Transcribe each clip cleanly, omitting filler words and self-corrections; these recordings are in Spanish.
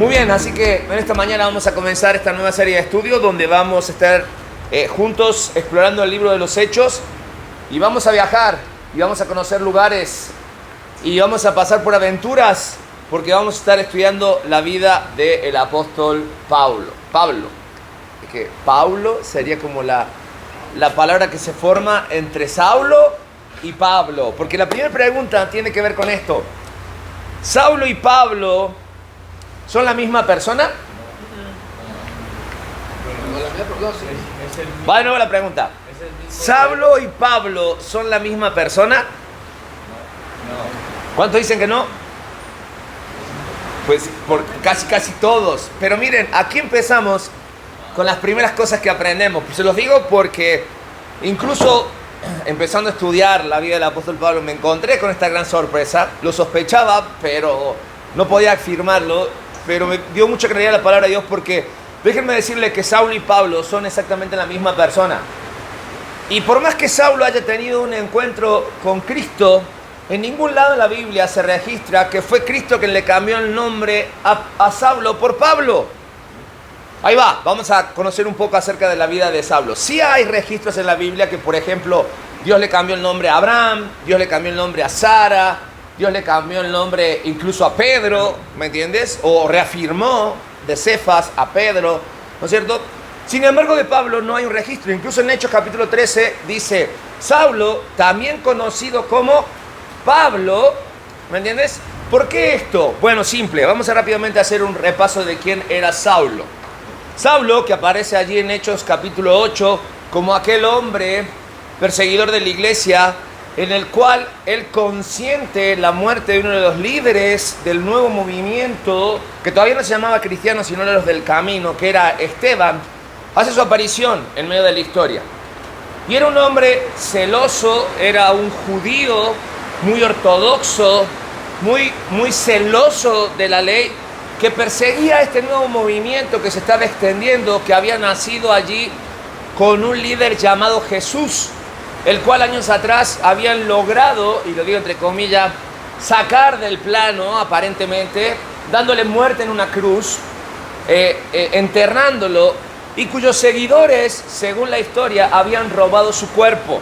Muy bien, así que en esta mañana vamos a comenzar esta nueva serie de estudios donde vamos a estar juntos explorando el libro de los Hechos y vamos a viajar y vamos a conocer lugares y vamos a pasar por aventuras porque vamos a estar estudiando la vida del apóstol Pablo. Es que Pablo sería como la palabra que se forma entre Saulo y Pablo, porque la primera pregunta tiene que ver con esto. ¿Saulo y Pablo son la misma persona? Va de nuevo la pregunta. ¿Saulo y Pablo son la misma persona? ¿Cuántos dicen que no? Pues por casi todos. Pero miren, aquí empezamos con las primeras cosas que aprendemos. Pues se los digo porque incluso empezando a estudiar la vida del apóstol Pablo me encontré con esta gran sorpresa. Lo sospechaba, pero no podía afirmarlo. Pero me dio mucha credibilidad la palabra de Dios porque déjenme decirle que Saulo y Pablo son exactamente la misma persona. Y por más que Saulo haya tenido un encuentro con Cristo, en ningún lado de la Biblia se registra que fue Cristo quien le cambió el nombre a Saulo por Pablo. Ahí va, vamos a conocer un poco acerca de la vida de Saulo. Sí hay registros en la Biblia que, por ejemplo, Dios le cambió el nombre a Abraham, Dios le cambió el nombre a Sara, Dios le cambió el nombre incluso a Pedro, ¿me entiendes? O reafirmó de Cefas a Pedro, ¿no es cierto? Sin embargo, de Pablo no hay un registro. Incluso en Hechos capítulo 13 dice, Saulo, también conocido como Pablo, ¿me entiendes? ¿Por qué esto? Bueno, simple, vamos a rápidamente hacer un repaso de quién era Saulo. Saulo, que aparece allí en Hechos capítulo 8, como aquel hombre perseguidor de la iglesia, en el cual él consiente la muerte de uno de los líderes del nuevo movimiento, que todavía no se llamaba cristiano, sino de los del camino, que era Esteban, hace su aparición en medio de la historia. Y era un hombre celoso, era un judío muy ortodoxo, muy celoso de la ley, que perseguía este nuevo movimiento que se estaba extendiendo, que había nacido allí con un líder llamado Jesús, el cual años atrás habían logrado, y lo digo entre comillas, sacar del plano aparentemente, dándole muerte en una cruz, enterrándolo, y cuyos seguidores, según la historia, habían robado su cuerpo.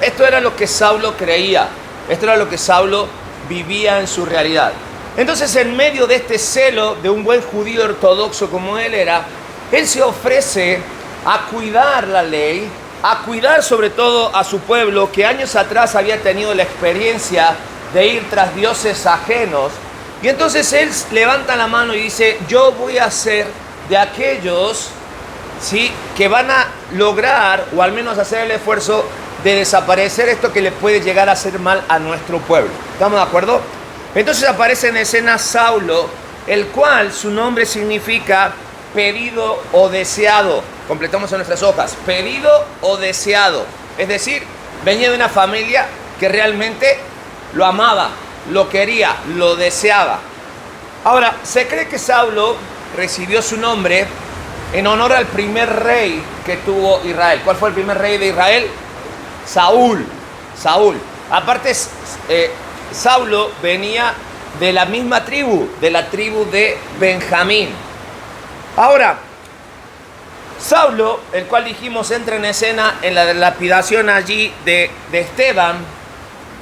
Esto era lo que Saulo creía, esto era lo que Saulo vivía en su realidad. Entonces, en medio de este celo de un buen judío ortodoxo como él era, él se ofrece a cuidar la ley, a cuidar sobre todo a su pueblo que años atrás había tenido la experiencia de ir tras dioses ajenos. Y entonces él levanta la mano y dice, yo voy a ser de aquellos, ¿sí?, que van a lograr, o al menos hacer el esfuerzo de desaparecer esto que le puede llegar a hacer mal a nuestro pueblo. ¿Estamos de acuerdo? Entonces aparece en escena Saulo, el cual su nombre significa pedido o deseado. Completamos en nuestras hojas, pedido o deseado. Es decir, venía de una familia que realmente lo amaba, lo quería, lo deseaba. Ahora, se cree que Saulo recibió su nombre en honor al primer rey que tuvo Israel. ¿Cuál fue el primer rey de Israel? Saúl. Aparte, Saulo venía de la misma tribu, de la tribu de Benjamín. Ahora, Saulo, el cual dijimos entra en escena en la lapidación allí de Esteban,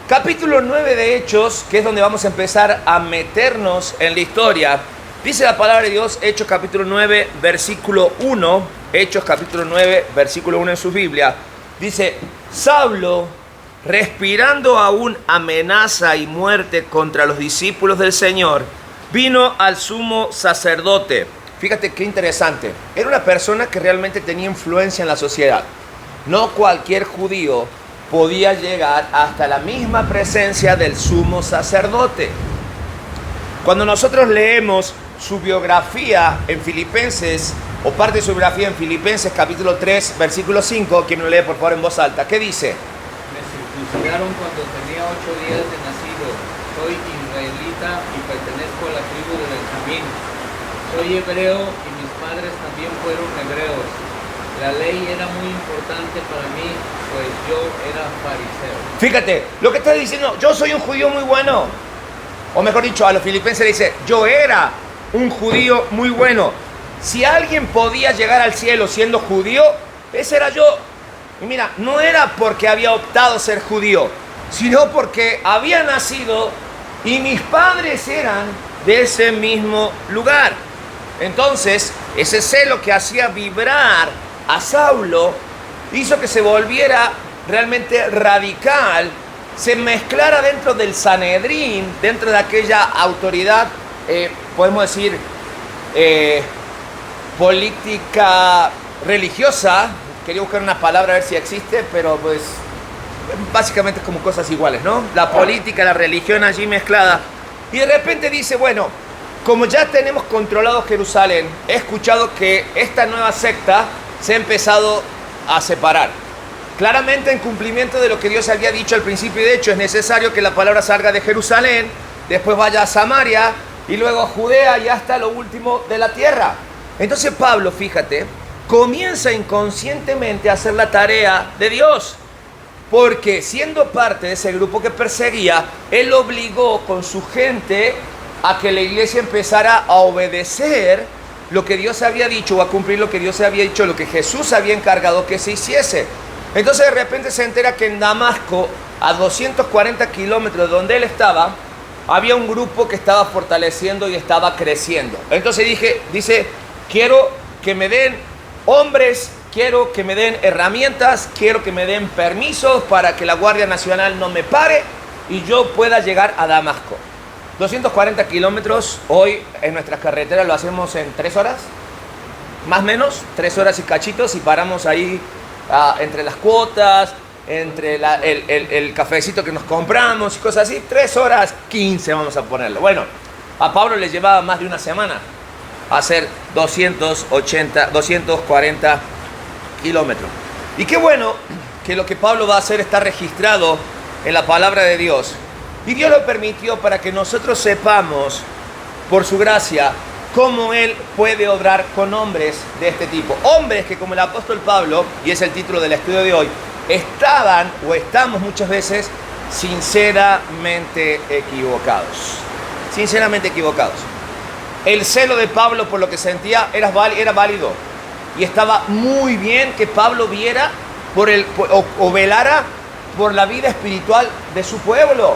capítulo 9 de Hechos, que es donde vamos a empezar a meternos en la historia. Dice la palabra de Dios, Hechos capítulo 9, versículo 1, Hechos capítulo 9, versículo 1 en su Biblia, dice, Saulo, respirando aún amenaza y muerte contra los discípulos del Señor, vino al sumo sacerdote. Fíjate qué interesante. Era una persona que realmente tenía influencia en la sociedad. No cualquier judío podía llegar hasta la misma presencia del sumo sacerdote. Cuando nosotros leemos su biografía en Filipenses, o parte de su biografía en Filipenses capítulo 3, versículo 5, quien me lo lee por favor en voz alta, ¿qué dice? Me circuncidaron cuando tenía 8 días de nacido. Soy israelita y pertenezco a la tribu de Benjamín. Soy hebreo y mis padres también fueron hebreos. La ley era muy importante para mí, pues yo era fariseo. Fíjate, lo que está diciendo, yo soy un judío muy bueno. O mejor dicho, a los filipenses le dice, yo era un judío muy bueno. Si alguien podía llegar al cielo siendo judío, ese era yo. Y mira, no era porque había optado ser judío, sino porque había nacido y mis padres eran de ese mismo lugar. Entonces, ese celo que hacía vibrar a Saulo hizo que se volviera realmente radical, se mezclara dentro del Sanedrín, dentro de aquella autoridad, podemos decir, política religiosa. Quería buscar una palabra a ver si existe, pero pues básicamente es como cosas iguales, ¿no? La política, la religión allí mezclada. Y de repente dice, bueno, como ya tenemos controlado Jerusalén, he escuchado que esta nueva secta se ha empezado a separar. Claramente en cumplimiento de lo que Dios había dicho al principio, y de hecho es necesario que la palabra salga de Jerusalén, después vaya a Samaria y luego a Judea y hasta lo último de la tierra. Entonces Pablo, fíjate, comienza inconscientemente a hacer la tarea de Dios, porque siendo parte de ese grupo que perseguía, él obligó con su gente a que la iglesia empezara a obedecer lo que Dios había dicho, o a cumplir lo que Dios había dicho, lo que Jesús había encargado que se hiciese. Entonces de repente se entera que en Damasco, a 240 kilómetros de donde él estaba, había un grupo que estaba fortaleciendo y estaba creciendo. Entonces dice, quiero que me den hombres, quiero que me den herramientas, quiero que me den permisos para que la Guardia Nacional no me pare y yo pueda llegar a Damasco. 240 kilómetros, hoy en nuestras carreteras lo hacemos en 3 horas, más o menos, 3 horas y cachitos, y paramos ahí entre las cuotas, entre el cafecito que nos compramos y cosas así, 3 horas 15 vamos a ponerlo. Bueno, a Pablo le llevaba más de una semana hacer 240 kilómetros. Y qué bueno que lo que Pablo va a hacer está registrado en la palabra de Dios. Y Dios lo permitió para que nosotros sepamos, por su gracia, cómo Él puede obrar con hombres de este tipo. Hombres que, como el apóstol Pablo, y es el título del estudio de hoy, estaban o estamos muchas veces sinceramente equivocados. Sinceramente equivocados. El celo de Pablo por lo que sentía era válido. Y estaba muy bien que Pablo viera o velara por la vida espiritual de su pueblo.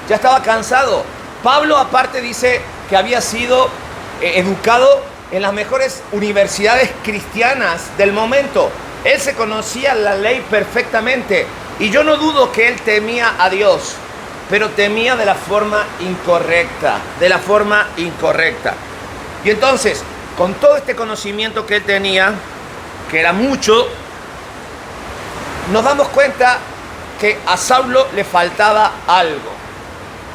Ya estaba cansado. Pablo aparte dice que había sido educado en las mejores universidades cristianas del momento. Él se conocía la ley perfectamente. Y yo no dudo que él temía a Dios, pero temía de la forma incorrecta. De la forma incorrecta. Y entonces, con todo este conocimiento que él tenía, que era mucho, nos damos cuenta que a Saulo le faltaba algo.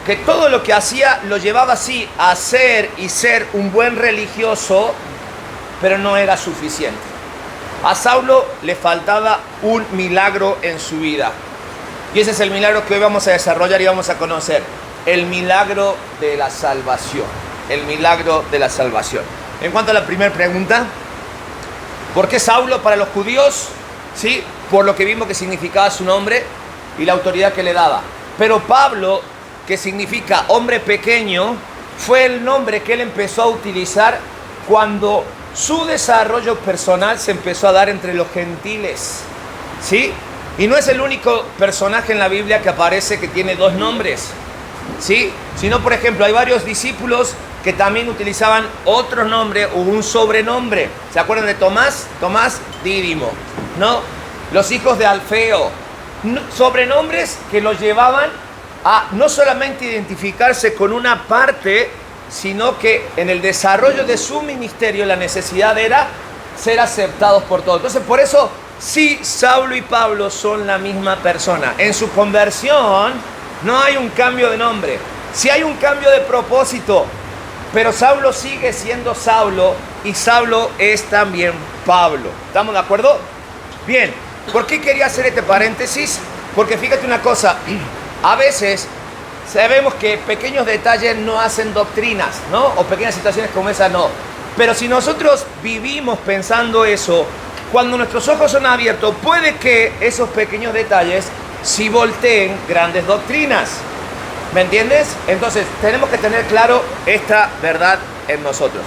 Que todo lo que hacía lo llevaba así a hacer y ser un buen religioso, pero no era suficiente. A Saulo le faltaba un milagro en su vida. Y ese es el milagro que hoy vamos a desarrollar y vamos a conocer. El milagro de la salvación. El milagro de la salvación. En cuanto a la primera pregunta, ¿por qué Saulo para los judíos? Sí, por lo que vimos que significaba su nombre y la autoridad que le daba. Pero Pablo, que significa hombre pequeño, fue el nombre que él empezó a utilizar cuando su desarrollo personal se empezó a dar entre los gentiles, ¿sí? Y no es el único personaje en la Biblia que aparece que tiene 2 nombres, ¿sí? Sino, por ejemplo, hay varios discípulos que también utilizaban otro nombre o un sobrenombre. ¿Se acuerdan de Tomás? Tomás Dídimo, ¿no? Los hijos de Alfeo. Sobrenombres que los llevaban a no solamente identificarse con una parte, sino que en el desarrollo de su ministerio la necesidad era ser aceptados por todos. Entonces, por eso, sí, Saulo y Pablo son la misma persona. En su conversión no hay un cambio de nombre, sí hay un cambio de propósito, pero Saulo sigue siendo Saulo y Saulo es también Pablo. ¿Estamos de acuerdo? Bien, ¿por qué quería hacer este paréntesis? Porque fíjate una cosa, a veces sabemos que pequeños detalles no hacen doctrinas, ¿no? O pequeñas situaciones como esa no. Pero si nosotros vivimos pensando eso, cuando nuestros ojos son abiertos, puede que esos pequeños detalles sí volteen grandes doctrinas. ¿Me entiendes? Entonces, tenemos que tener claro esta verdad en nosotros.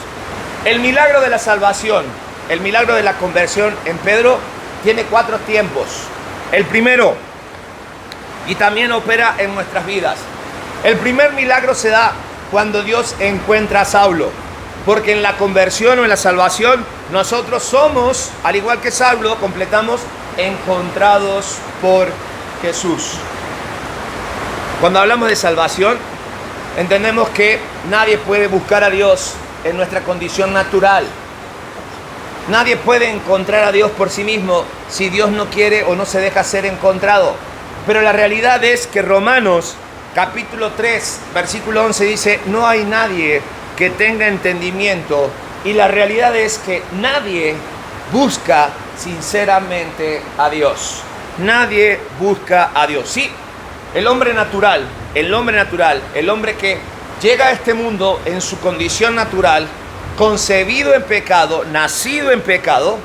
El milagro de la salvación, el milagro de la conversión en Pedro, tiene 4 tiempos. El primero, y también opera en nuestras vidas. El primer milagro se da cuando Dios encuentra a Saulo. Porque en la conversión o en la salvación, nosotros somos, al igual que Saulo, completamos encontrados por Jesús. Cuando hablamos de salvación, entendemos que nadie puede buscar a Dios en nuestra condición natural. Nadie puede encontrar a Dios por sí mismo si Dios no quiere o no se deja ser encontrado. Pero la realidad es que Romanos capítulo 3, versículo 11 dice: no hay nadie que tenga entendimiento, y la realidad es que nadie busca sinceramente a Dios. Nadie busca a Dios. Sí, el hombre natural, el hombre que llega a este mundo en su condición natural, concebido en pecado, nacido en pecado,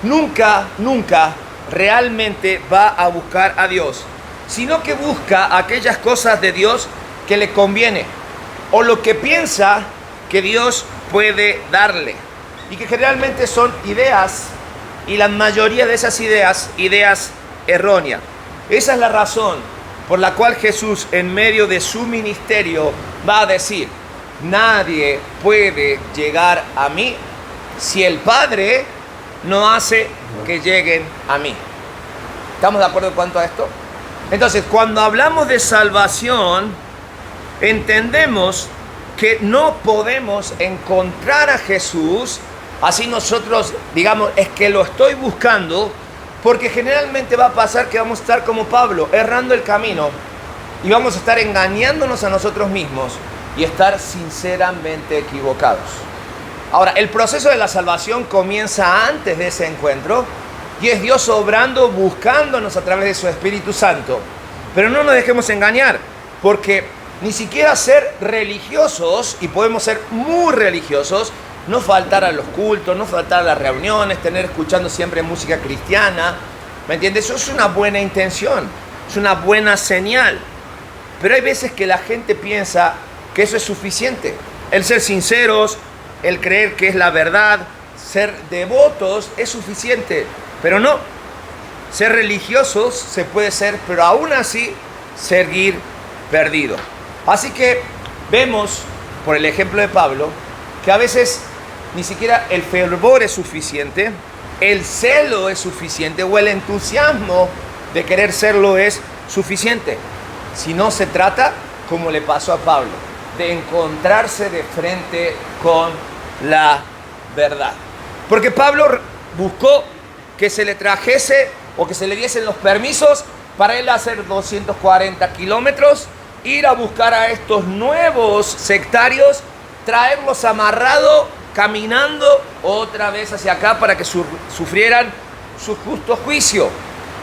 nunca realmente va a buscar a Dios, sino que busca aquellas cosas de Dios que le conviene, o lo que piensa que Dios puede darle, y que generalmente son ideas, y la mayoría de esas ideas erróneas. Esa es la razón por la cual Jesús, en medio de su ministerio, va a decir: nadie puede llegar a mí si el Padre no hace que lleguen a mí. ¿Estamos de acuerdo en cuanto a esto? Entonces, cuando hablamos de salvación, entendemos que no podemos encontrar a Jesús así nosotros digamos: es que lo estoy buscando, porque generalmente va a pasar que vamos a estar como Pablo, errando el camino, y vamos a estar engañándonos a nosotros mismos y estar sinceramente equivocados. Ahora, el proceso de la salvación comienza antes de ese encuentro, y es Dios obrando, buscándonos a través de su Espíritu Santo. Pero no nos dejemos engañar, porque ni siquiera ser religiosos, y podemos ser muy religiosos, no faltar a los cultos, no faltar a las reuniones, tener escuchando siempre música cristiana, ¿me entiendes? Eso es una buena intención, es una buena señal. Pero hay veces que la gente piensa que eso es suficiente. El ser sinceros, el creer que es la verdad, ser devotos es suficiente. Pero no, ser religiosos se puede ser, pero aún así seguir perdido. Así que vemos, por el ejemplo de Pablo, que a veces ni siquiera el fervor es suficiente, el celo es suficiente, o el entusiasmo de querer serlo es suficiente. Si no se trata, como le pasó a Pablo, de encontrarse de frente con la verdad. Porque Pablo buscó que se le trajese o que se le diesen los permisos para él hacer 240 kilómetros, ir a buscar a estos nuevos sectarios, traerlos amarrados, caminando otra vez hacia acá para que sufrieran su justo juicio.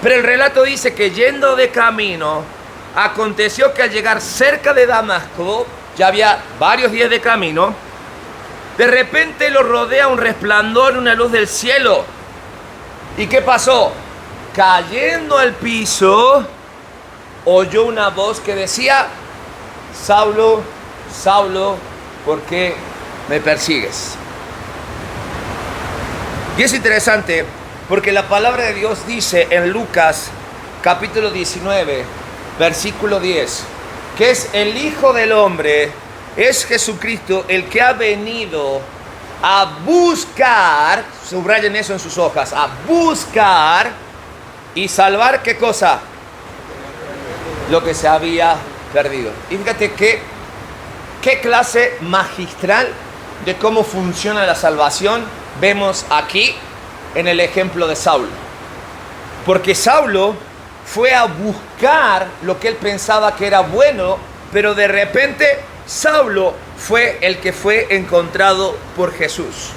Pero el relato dice que yendo de camino, aconteció que al llegar cerca de Damasco, ya había varios días de camino, de repente lo rodea un resplandor, una luz del cielo. ¿Y qué pasó? Cayendo al piso, oyó una voz que decía: Saulo, Saulo, ¿por qué me persigues? Y es interesante porque la palabra de Dios dice en Lucas capítulo 19, versículo 10, que es el Hijo del Hombre, es Jesucristo el que ha venido a buscar, subrayen eso en sus hojas, a buscar y salvar, ¿qué cosa? Lo que se había perdido. Y fíjate qué clase magistral de cómo funciona la salvación vemos aquí en el ejemplo de Saulo. Porque Saulo fue a buscar lo que él pensaba que era bueno, pero de repente Saulo fue el que fue encontrado por Jesús.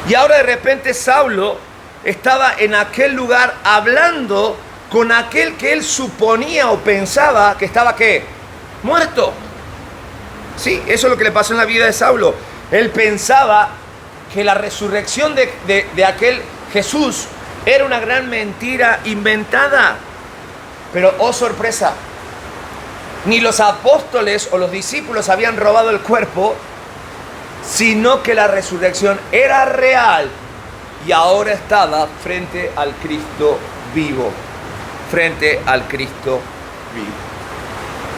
Y ahora de repente Saulo estaba en aquel lugar hablando con aquel que él suponía o pensaba que estaba, ¿qué? Muerto. Sí, eso es lo que le pasó en la vida de Saulo. Él pensaba que la resurrección de aquel Jesús era una gran mentira inventada. Pero, oh sorpresa, ni los apóstoles o los discípulos habían robado el cuerpo, sino que la resurrección era real y ahora estaba frente al Cristo vivo. Frente al Cristo vivo.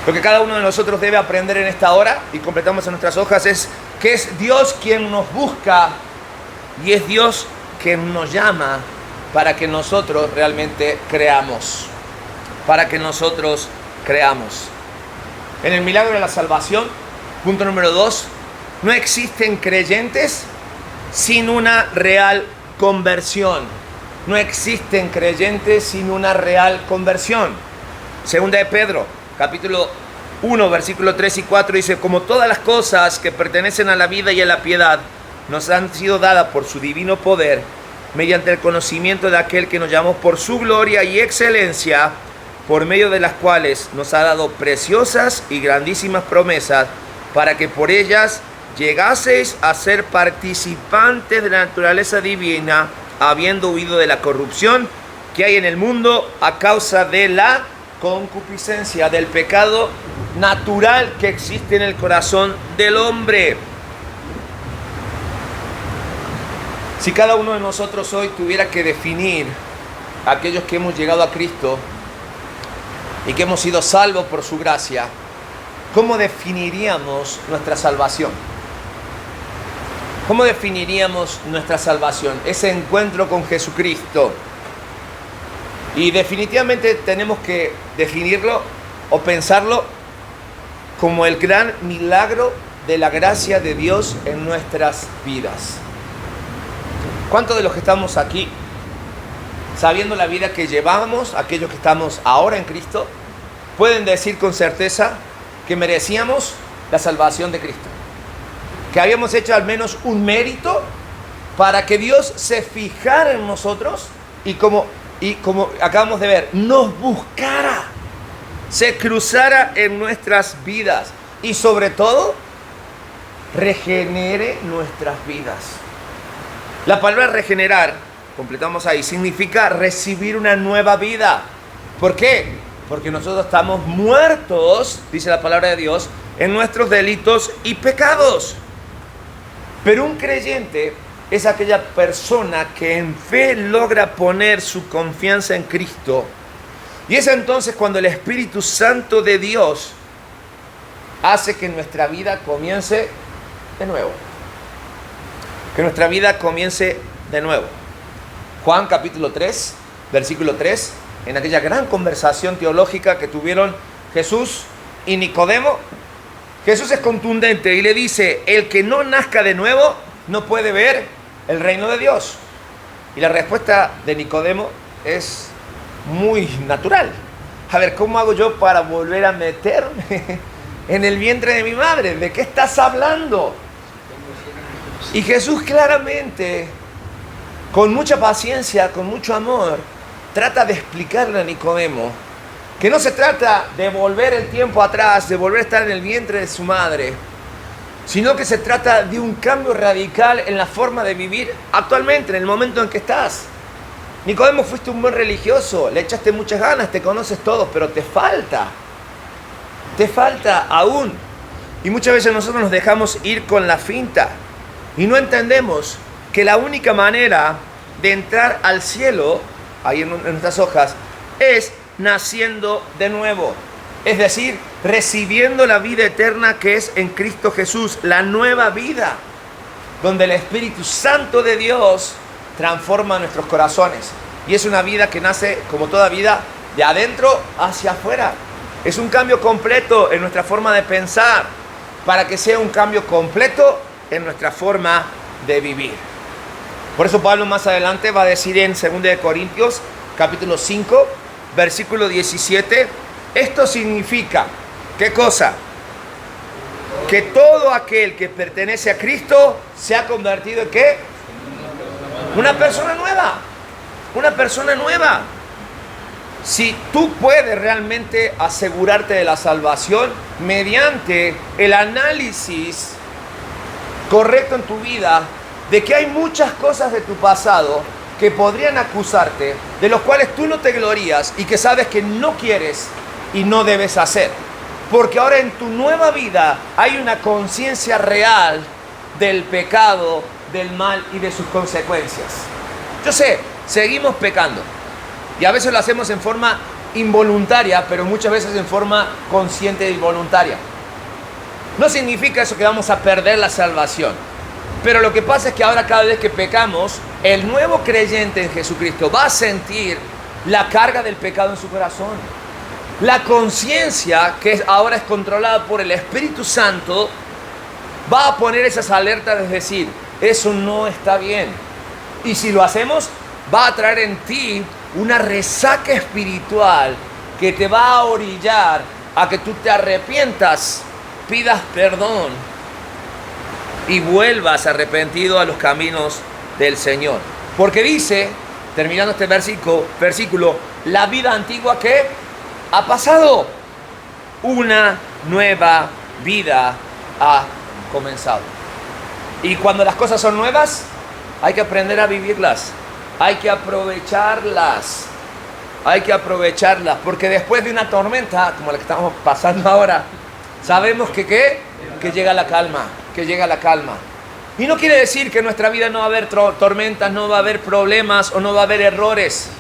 Lo que cada uno de nosotros debe aprender en esta hora, y completamos en nuestras hojas, es que es Dios quien nos busca y es Dios quien nos llama para que nosotros realmente creamos. Para que nosotros creamos. En el milagro de la salvación, punto número 2, no existen creyentes sin una real conversión. No existen creyentes sin una real conversión. Segunda de Pedro, capítulo 1, versículo 3 y 4 dice: como todas las cosas que pertenecen a la vida y a la piedad nos han sido dadas por su divino poder, mediante el conocimiento de aquel que nos llamó por su gloria y excelencia, por medio de las cuales nos ha dado preciosas y grandísimas promesas, para que por ellas llegaseis a ser participantes de la naturaleza divina, habiendo huido de la corrupción que hay en el mundo a causa de la concupiscencia, del pecado natural que existe en el corazón del hombre. Si cada uno de nosotros hoy tuviera que definir a aquellos que hemos llegado a Cristo y que hemos sido salvos por su gracia, ¿cómo definiríamos nuestra salvación? ¿Cómo definiríamos nuestra salvación? Ese encuentro con Jesucristo. Y definitivamente tenemos que definirlo o pensarlo como el gran milagro de la gracia de Dios en nuestras vidas. ¿Cuántos de los que estamos aquí, sabiendo la vida que llevamos, aquellos que estamos ahora en Cristo, pueden decir con certeza que merecíamos la salvación de Cristo? Que habíamos hecho al menos un mérito para que Dios se fijara en nosotros y como acabamos de ver, nos buscara, se cruzara en nuestras vidas y sobre todo regenere nuestras vidas. La palabra regenerar, completamos ahí, significa recibir una nueva vida. ¿Por qué? Porque nosotros estamos muertos, dice la palabra de Dios, en nuestros delitos y pecados. Pero un creyente es aquella persona que en fe logra poner su confianza en Cristo. Y es entonces cuando el Espíritu Santo de Dios hace que nuestra vida comience de nuevo. Que nuestra vida comience de nuevo. Juan capítulo 3, versículo 3, en aquella gran conversación teológica que tuvieron Jesús y Nicodemo, Jesús es contundente y le dice: el que no nazca de nuevo no puede ver el reino de Dios. Y la respuesta de Nicodemo es muy natural. A ver, ¿cómo hago yo para volver a meterme en el vientre de mi madre? ¿De qué estás hablando? Y Jesús claramente, con mucha paciencia, con mucho amor, trata de explicarle a Nicodemo que no se trata de volver el tiempo atrás, de volver a estar en el vientre de su madre, sino que se trata de un cambio radical en la forma de vivir actualmente, en el momento en que estás. Nicodemo, fuiste un buen religioso, le echaste muchas ganas, te conoces todo, pero te falta aún. Y muchas veces nosotros nos dejamos ir con la finta y no entendemos que la única manera de entrar al cielo, ahí en nuestras hojas, es naciendo de nuevo. Es decir, recibiendo la vida eterna que es en Cristo Jesús, la nueva vida, donde el Espíritu Santo de Dios transforma nuestros corazones. Y es una vida que nace, como toda vida, de adentro hacia afuera. Es un cambio completo en nuestra forma de pensar, para que sea un cambio completo en nuestra forma de vivir. Por eso Pablo más adelante va a decir en 2 de Corintios, capítulo 5, versículo 17, esto significa, ¿qué cosa? Que todo aquel que pertenece a Cristo se ha convertido en ¿qué? Una persona nueva. Una persona nueva. Si tú puedes realmente asegurarte de la salvación mediante el análisis correcto en tu vida de que hay muchas cosas de tu pasado que podrían acusarte, de los cuales tú no te glorías y que sabes que no quieres y no debes hacer. Porque ahora en tu nueva vida hay una conciencia real del pecado, del mal y de sus consecuencias. Yo sé, seguimos pecando. Y a veces lo hacemos en forma involuntaria, pero muchas veces en forma consciente y voluntaria. No significa eso que vamos a perder la salvación. Pero lo que pasa es que ahora cada vez que pecamos, el nuevo creyente en Jesucristo va a sentir la carga del pecado en su corazón. La conciencia, que ahora es controlada por el Espíritu Santo, va a poner esas alertas de decir, eso no está bien. Y si lo hacemos, va a traer en ti una resaca espiritual que te va a orillar a que tú te arrepientas, pidas perdón y vuelvas arrepentido a los caminos del Señor. Porque dice, terminando este versículo, la vida antigua que ha pasado, una nueva vida ha comenzado. Y cuando las cosas son nuevas, hay que aprender a vivirlas, hay que aprovecharlas, porque después de una tormenta como la que estamos pasando ahora, sabemos que llega la calma, Y no quiere decir que en nuestra vida no va a haber tormentas, no va a haber problemas o no va a haber errores.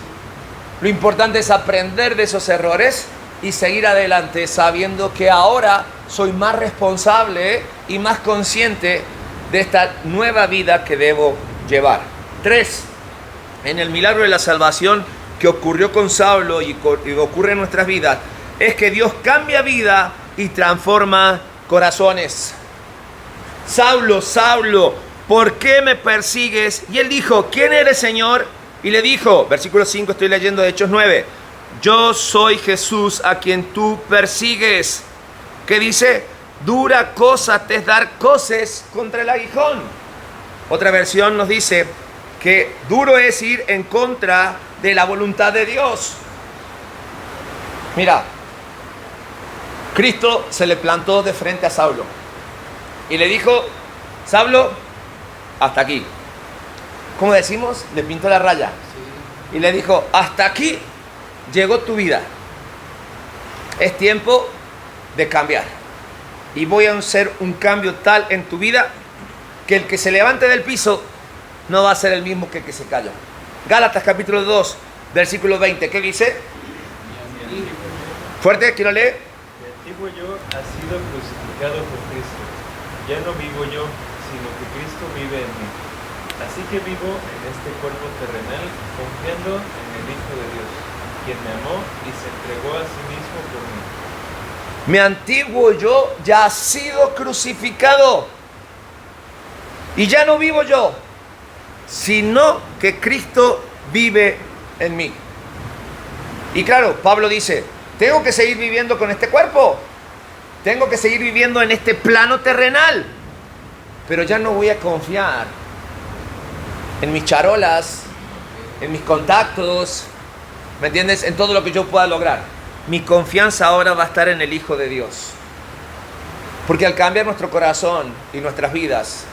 Lo importante es aprender de esos errores y seguir adelante sabiendo que ahora soy más responsable y más consciente de esta nueva vida que debo llevar. 3. En el milagro de la salvación que ocurrió con Saulo y ocurre en nuestras vidas, es que Dios cambia vida y transforma corazones. Saulo, Saulo, ¿por qué me persigues? Y él dijo, ¿quién eres, Señor? Y le dijo, versículo 5, estoy leyendo de Hechos 9, yo soy Jesús a quien tú persigues. ¿Qué dice? Dura cosa te es dar coces contra el aguijón. Otra versión nos dice que duro es ir en contra de la voluntad de Dios. Mira, Cristo se le plantó de frente a Saulo y le dijo, Saulo, hasta aquí. ¿Cómo decimos? Le pintó la raya. Y le dijo, hasta aquí llegó tu vida. Es tiempo de cambiar. Y voy a hacer un cambio tal en tu vida que el que se levante del piso no va a ser el mismo que el que se cayó. Gálatas capítulo 2, versículo 20. ¿Qué dice? Fuerte, quiero leer. Mi antiguo yo ha sido crucificado con Cristo. Ya no vivo yo, sino que Cristo vive en mí. Así que vivo en este cuerpo terrenal confiando en el Hijo de Dios, quien me amó y se entregó a sí mismo por mí. Mi antiguo yo ya ha sido crucificado. Y ya no vivo yo, sino que Cristo vive en mí. Y claro, Pablo dice, tengo que seguir viviendo con este cuerpo. Tengo que seguir viviendo en este plano terrenal. Pero ya no voy a confiar en mis charolas, en mis contactos, ¿me entiendes? En todo lo que yo pueda lograr. Mi confianza ahora va a estar en el Hijo de Dios. Porque al cambiar nuestro corazón y nuestras vidas,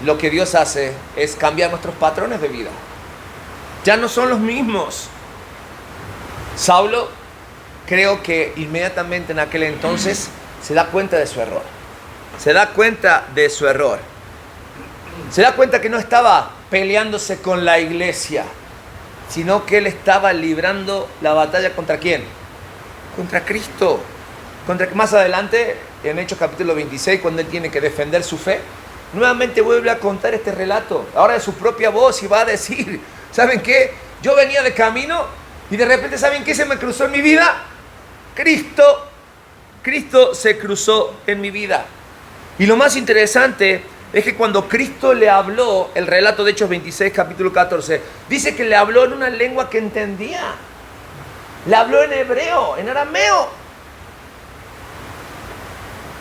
lo que Dios hace es cambiar nuestros patrones de vida. Ya no son los mismos. Saulo, creo que inmediatamente en aquel entonces se da cuenta de su error. Se da cuenta de su error. Se da cuenta que no estaba peleándose con la iglesia, sino que él estaba librando la batalla ¿contra quién? Contra Cristo. Más adelante, en Hechos capítulo 26, cuando él tiene que defender su fe, nuevamente vuelve a contar este relato, ahora de su propia voz, y va a decir, ¿saben qué? Yo venía de camino y de repente, ¿saben qué se me cruzó en mi vida? Cristo se cruzó en mi vida. Y lo más interesante es que cuando Cristo le habló, el relato de Hechos 26, capítulo 14, dice que le habló en una lengua que entendía. Le habló en hebreo, en arameo.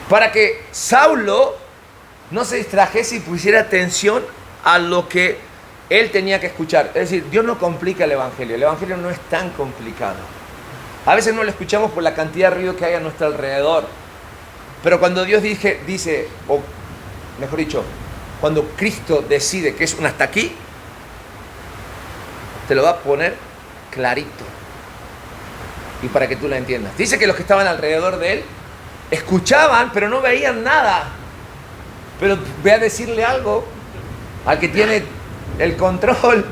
Para que Saulo no se distrajese y pusiera atención a lo que él tenía que escuchar. Es decir, Dios no complica el Evangelio. El Evangelio no es tan complicado. A veces no lo escuchamos por la cantidad de ruido que hay a nuestro alrededor. Pero cuando Dios dice, o mejor dicho, cuando Cristo decide que es un hasta aquí, te lo va a poner clarito. Y para que tú la entiendas. Dice que los que estaban alrededor de él escuchaban, pero no veían nada. Pero ve a decirle algo al que tiene el control.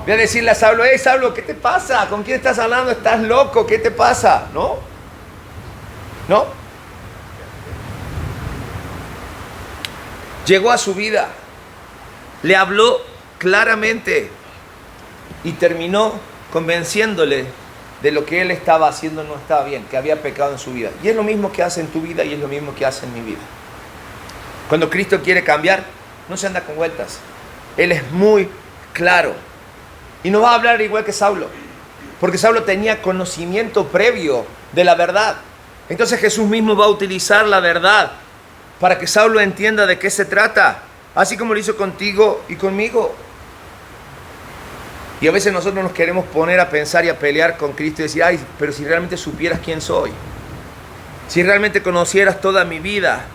Ve a decirle a Saulo, hey Saulo, ¿qué te pasa? ¿Con quién estás hablando? ¿Estás loco? ¿Qué te pasa? ¿No? ¿No? Llegó a su vida, le habló claramente y terminó convenciéndole de lo que él estaba haciendo no estaba bien, que había pecado en su vida. Y es lo mismo que hace en tu vida y es lo mismo que hace en mi vida. Cuando Cristo quiere cambiar, no se anda con vueltas. Él es muy claro. Y no va a hablar igual que Saulo, porque Saulo tenía conocimiento previo de la verdad. Entonces Jesús mismo va a utilizar la verdad para que Saulo entienda de qué se trata, así como lo hizo contigo y conmigo. Y a veces nosotros nos queremos poner a pensar y a pelear con Cristo y decir, ay, pero si realmente supieras quién soy, si realmente conocieras toda mi vida,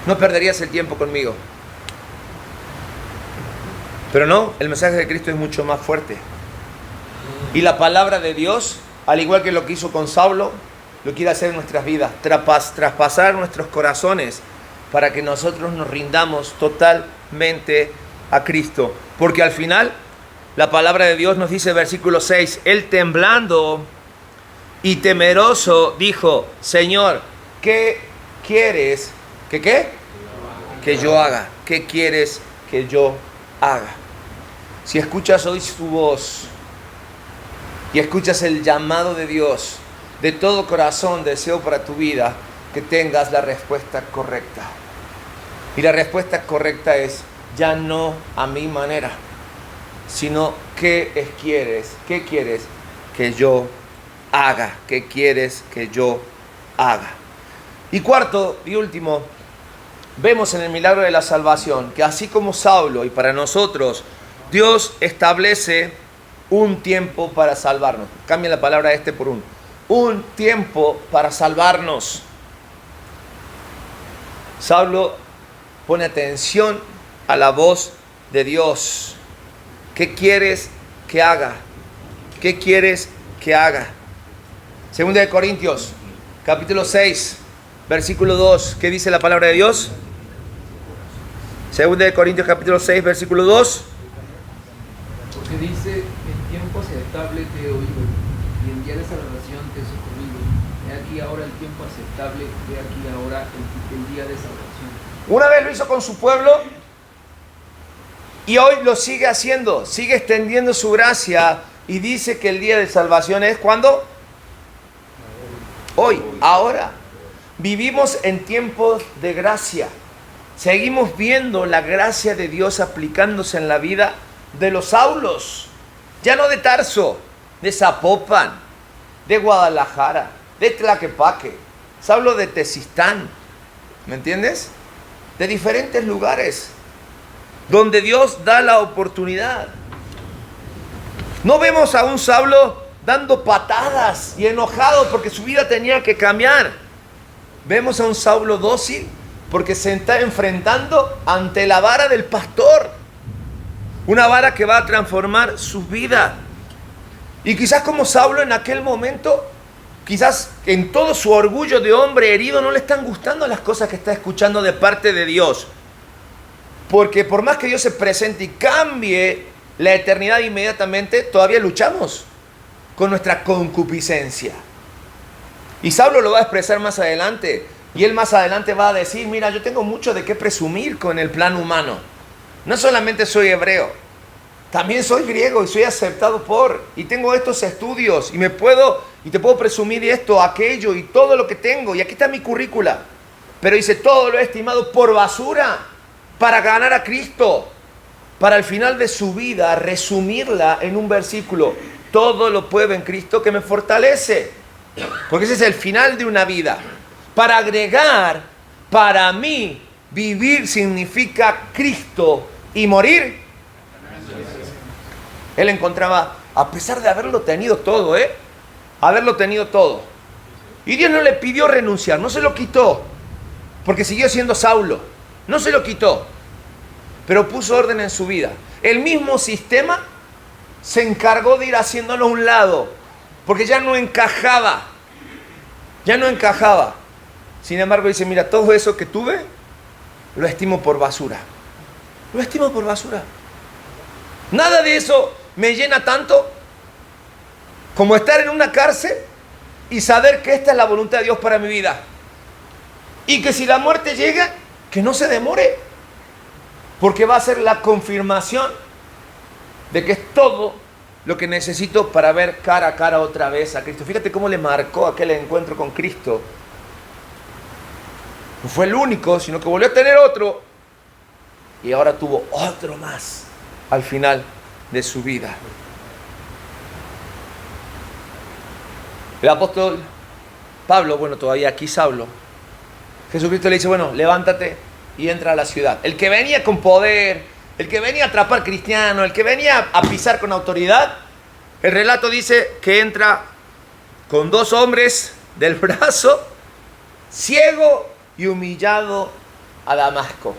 no perderías el tiempo conmigo. Pero no, el mensaje de Cristo es mucho más fuerte. Y la palabra de Dios, al igual que lo que hizo con Saulo, lo quiere hacer en nuestras vidas, traspasar nuestros corazones para que nosotros nos rindamos totalmente a Cristo. Porque al final, la palabra de Dios nos dice, versículo 6, Él temblando y temeroso dijo, Señor, ¿qué quieres que yo haga? ¿Qué quieres que yo haga? Si escuchas hoy su voz y escuchas el llamado de Dios, de todo corazón deseo para tu vida que tengas la respuesta correcta. Y la respuesta correcta es, ya no a mi manera, sino ¿qué quieres que yo haga? ¿Qué quieres que yo haga? Y cuarto y último, vemos en el milagro de la salvación que así como Saulo y para nosotros, Dios establece un tiempo para salvarnos. Cambia la palabra por un tiempo para salvarnos. Saulo pone atención a la voz de Dios. ¿Qué quieres que haga? ¿Qué quieres que haga? Segunda de Corintios, capítulo 6, versículo 2. ¿Qué dice la palabra de Dios? Segunda de Corintios, capítulo 6, versículo 2. Porque dice, en tiempo aceptable te he oído, y en día de salvación te he socorrido. He aquí ahora el tiempo aceptable, he aquí ahora el día de salvación. Una vez lo hizo con su pueblo y hoy lo sigue haciendo, sigue extendiendo su gracia y dice que el día de salvación es ¿cuándo? Hoy, ahora. Vivimos en tiempos de gracia. Seguimos viendo la gracia de Dios aplicándose en la vida de los Saulos, ya no de Tarso, de Zapopan, de Guadalajara, de Tlaquepaque, Saulo de Tezistán, ¿me entiendes? De diferentes lugares donde Dios da la oportunidad. No vemos a un Saulo dando patadas y enojado porque su vida tenía que cambiar. Vemos a un Saulo dócil porque se está enfrentando ante la vara del pastor. Una vara que va a transformar su vida. Y quizás como Saulo en aquel momento, quizás en todo su orgullo de hombre herido, no le están gustando las cosas que está escuchando de parte de Dios. Porque por más que Dios se presente y cambie la eternidad inmediatamente, todavía luchamos con nuestra concupiscencia. Y Saulo lo va a expresar más adelante. Y él más adelante va a decir, mira, yo tengo mucho de qué presumir con el plan humano. No solamente soy hebreo, también soy griego y soy aceptado por, y tengo estos estudios y te puedo presumir esto, aquello y todo lo que tengo, y aquí está mi currícula. Pero dice, todo lo he estimado por basura para ganar a Cristo, para al final de su vida resumirla en un versículo, todo lo puedo en Cristo que me fortalece, porque ese es el final de una vida. Para agregar, para mí, vivir significa Cristo y morir. Él encontraba, a pesar de haberlo tenido todo, haberlo tenido todo. Y Dios no le pidió renunciar, no se lo quitó, porque siguió siendo Saulo, no se lo quitó, pero puso orden en su vida. El mismo sistema se encargó de ir haciéndolo a un lado, porque ya no encajaba. Ya no encajaba. Sin embargo, dice, mira, todo eso que tuve, lo estimo por basura. Lo estimo por basura. Nada de eso me llena tanto como estar en una cárcel y saber que esta es la voluntad de Dios para mi vida. Y que si la muerte llega, que no se demore. Porque va a ser la confirmación de que es todo lo que necesito para ver cara a cara otra vez a Cristo. Fíjate cómo le marcó aquel encuentro con Cristo. No fue el único, sino que volvió a tener otro. Y ahora tuvo otro más al final de su vida. El apóstol Pablo, bueno, todavía aquí Saulo, Jesucristo le dice, bueno, levántate y entra a la ciudad. El que venía con poder, el que venía a atrapar cristianos, el que venía a pisar con autoridad, el relato dice que entra con 2 hombres del brazo, ciego y humillado a Damasco.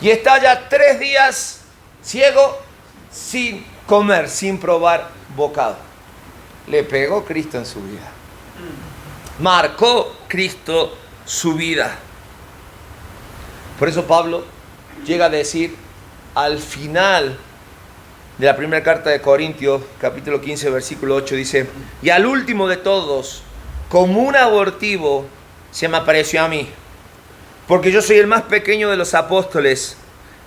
Y está ya 3 días ciego, sin comer, sin probar bocado. Le pegó Cristo en su vida. Marcó Cristo su vida. Por eso Pablo llega a decir al final de la primera carta de Corintios, capítulo 15, versículo 8, dice, y al último de todos, como un abortivo, se me apareció a mí, porque yo soy el más pequeño de los apóstoles,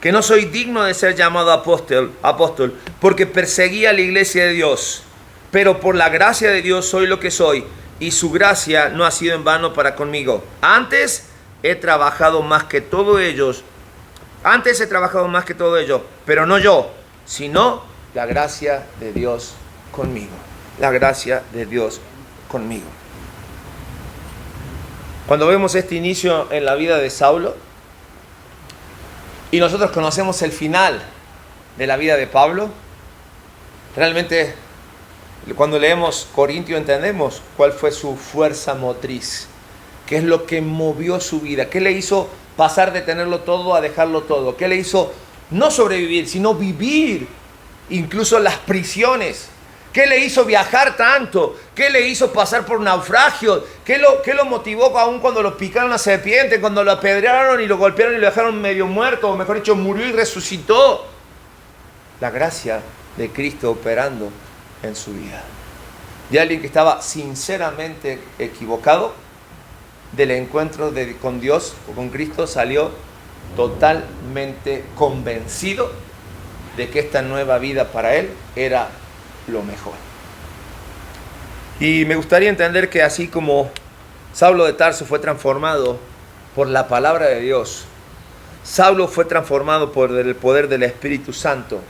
que no soy digno de ser llamado apóstol, porque perseguía a la iglesia de Dios, pero por la gracia de Dios soy lo que soy, y su gracia no ha sido en vano para conmigo. Antes he trabajado más que todos ellos, pero no yo, sino la gracia de Dios conmigo. La gracia de Dios conmigo. Cuando vemos este inicio en la vida de Saulo, y nosotros conocemos el final de la vida de Pablo, realmente cuando leemos Corintio entendemos cuál fue su fuerza motriz, qué es lo que movió su vida, qué le hizo pasar de tenerlo todo a dejarlo todo, qué le hizo no sobrevivir, sino vivir incluso las prisiones, qué le hizo viajar tanto, qué le hizo pasar por naufragios, qué lo motivó aún cuando lo picaron a serpiente, cuando lo apedrearon y lo golpearon y lo dejaron medio muerto, o mejor dicho, murió y resucitó. La gracia de Cristo operando en su vida. De alguien que estaba sinceramente equivocado, del encuentro con Dios o con Cristo salió totalmente convencido de que esta nueva vida para él era lo mejor. Y me gustaría entender que así como Saulo de Tarso fue transformado por la palabra de Dios, Saulo fue transformado por el poder del Espíritu Santo.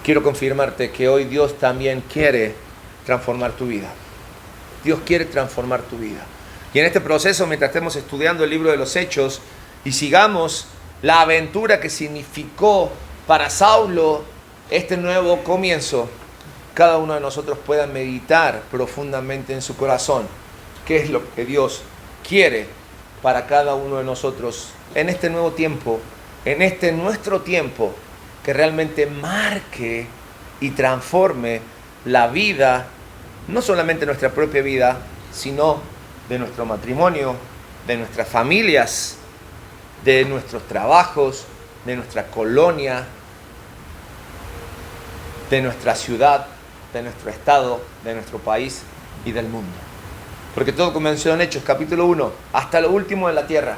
Quiero confirmarte que hoy Dios también quiere transformar tu vida. Dios quiere transformar tu vida. Y en este proceso, mientras estemos estudiando el libro de los Hechos y sigamos la aventura que significó para Saulo este nuevo comienzo, cada uno de nosotros pueda meditar profundamente en su corazón qué es lo que Dios quiere para cada uno de nosotros en este nuevo tiempo, en este nuestro tiempo, que realmente marque y transforme la vida, no solamente nuestra propia vida, sino de nuestro matrimonio, de nuestras familias, de nuestros trabajos, de nuestra colonia, de nuestra ciudad, de nuestro estado, de nuestro país y del mundo. Porque todo comenzó en Hechos, capítulo 1, hasta lo último de la tierra.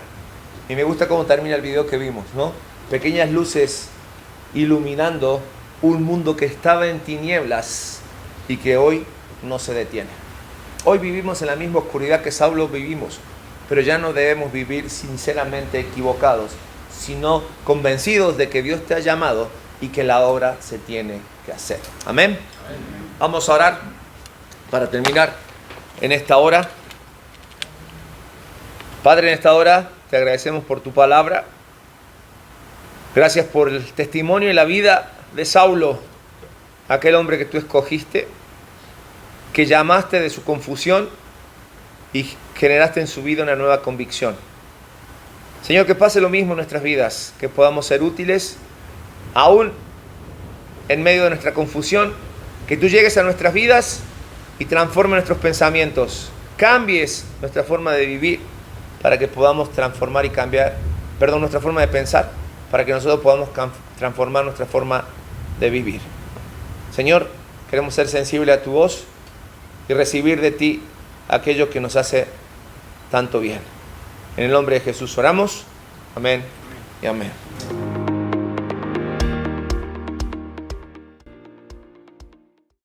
Y me gusta cómo termina el video que vimos, ¿no? Pequeñas luces iluminando un mundo que estaba en tinieblas y que hoy no se detiene. Hoy vivimos en la misma oscuridad que Saulo vivimos, pero ya no debemos vivir sinceramente equivocados, sino convencidos de que Dios te ha llamado y que la obra se tiene que hacer. Amén. Vamos a orar para terminar en esta hora. Padre, en esta hora te agradecemos por tu palabra. Gracias por el testimonio y la vida de Saulo, aquel hombre que tú escogiste, que llamaste de su confusión y generaste en su vida una nueva convicción. Señor, que pase lo mismo en nuestras vidas, que podamos ser útiles aún en medio de nuestra confusión, que tú llegues a nuestras vidas y transformes nuestros pensamientos, cambies nuestra forma de vivir para que podamos transformar y cambiar, nuestra forma de pensar, para que nosotros podamos transformar nuestra forma de vivir. Señor, queremos ser sensibles a tu voz y recibir de ti aquello que nos hace tanto bien. En el nombre de Jesús oramos. Amén y amén.